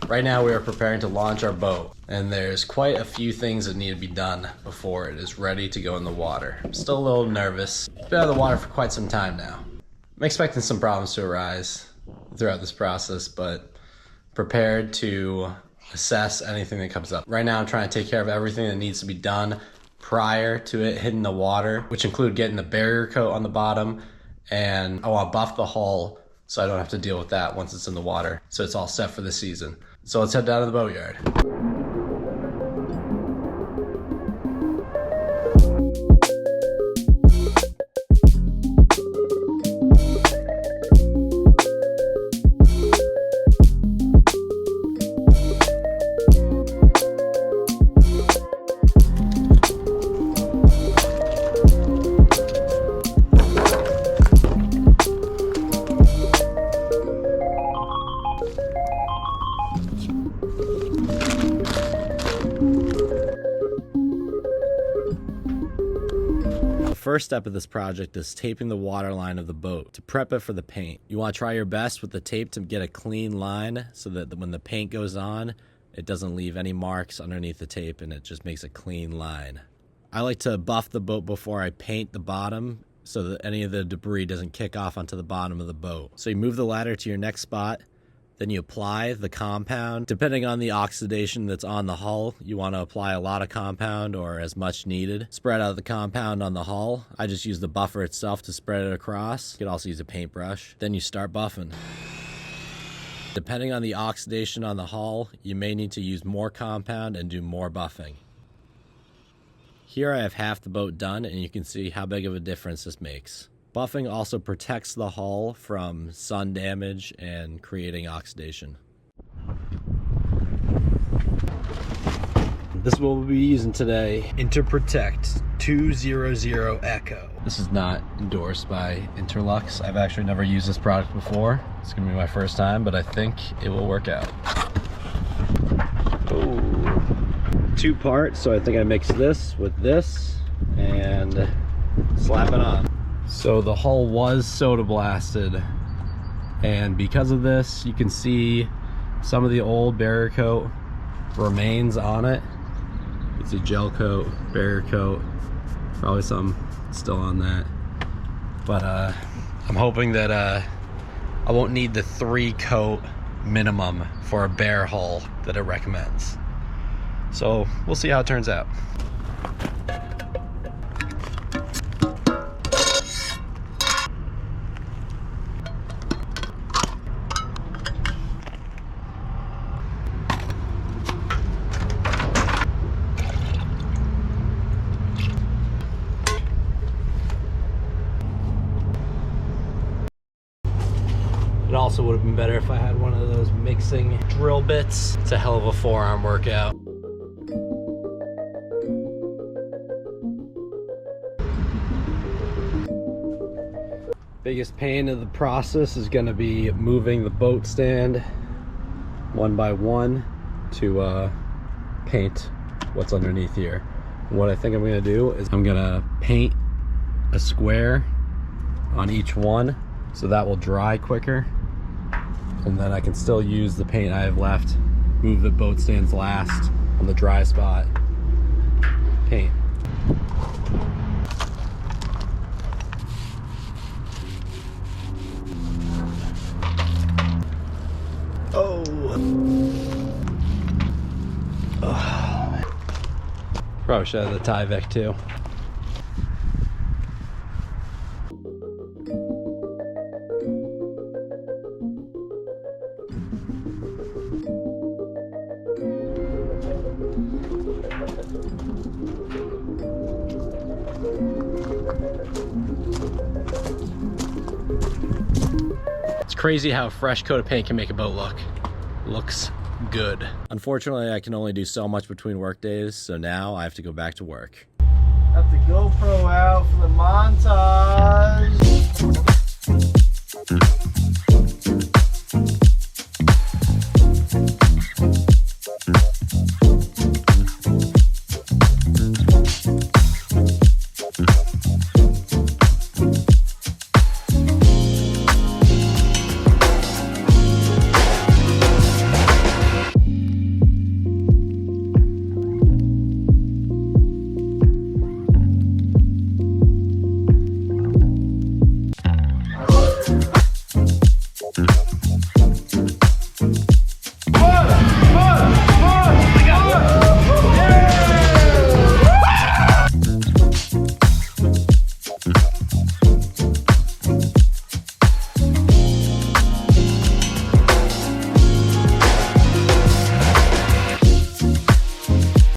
Right now we are preparing to launch our boat, and there's quite a few things that need to be done before it is ready to go in the water. I'm still a little nervous. It's been out of the water for quite some time now. I'm expecting some problems to arise throughout this process, but prepared to assess anything that comes up. Right now I'm trying to take care of everything that needs to be done prior to it hitting the water, which include getting the barrier coat on the bottom, and I want to buff the hull so I don't have to deal with that once it's in the water. So it's all set for the season. So let's head down to the boatyard. The first step of this project is taping the waterline of the boat to prep it for the paint. You want to try your best with the tape to get a clean line so that when the paint goes on, it doesn't leave any marks underneath the tape and it just makes a clean line. I like to buff the boat before I paint the bottom so that any of the debris doesn't kick off onto the bottom of the boat. So you move the ladder to your next spot, then you apply the compound. Depending on the oxidation that's on the hull, you want to apply a lot of compound or as much needed. Spread out the compound on the hull. I just use the buffer itself to spread it across. You could also use a paintbrush. Then you start buffing. Depending on the oxidation on the hull, you may need to use more compound and do more buffing. Here I have half the boat done, and you can see how big of a difference this makes. Buffing also protects the hull from sun damage and creating oxidation. This is what we'll be using today. Interprotect 200 Echo. This is not endorsed by Interlux. I've actually never used this product before. It's gonna be my first time, but I think it will work out. Oh, 2 parts, so I think I mix this with this and slap it on. So the hull was soda blasted, and because of this, you can see some of the old barrier coat remains on it. You can see gel coat, barrier coat, probably some still on that. But I'm hoping that I won't need the 3 coat minimum for a bare hull that it recommends. So we'll see how it turns out. It also would have been better if I had one of those mixing drill bits. It's a hell of a forearm workout. Biggest pain of the process is going to be moving the boat stand one by one to paint what's underneath here. And what I think I'm going to do is I'm going to paint a square on each one so that will dry quicker, and then I can still use the paint I have left, move the boat stands last on the dry spot, paint. Oh. Probably should have the Tyvek too. It's crazy how a fresh coat of paint can make a boat looks good. Unfortunately, I can only do so much between work days, so now I have to go back to work. Have the GoPro out for the montage.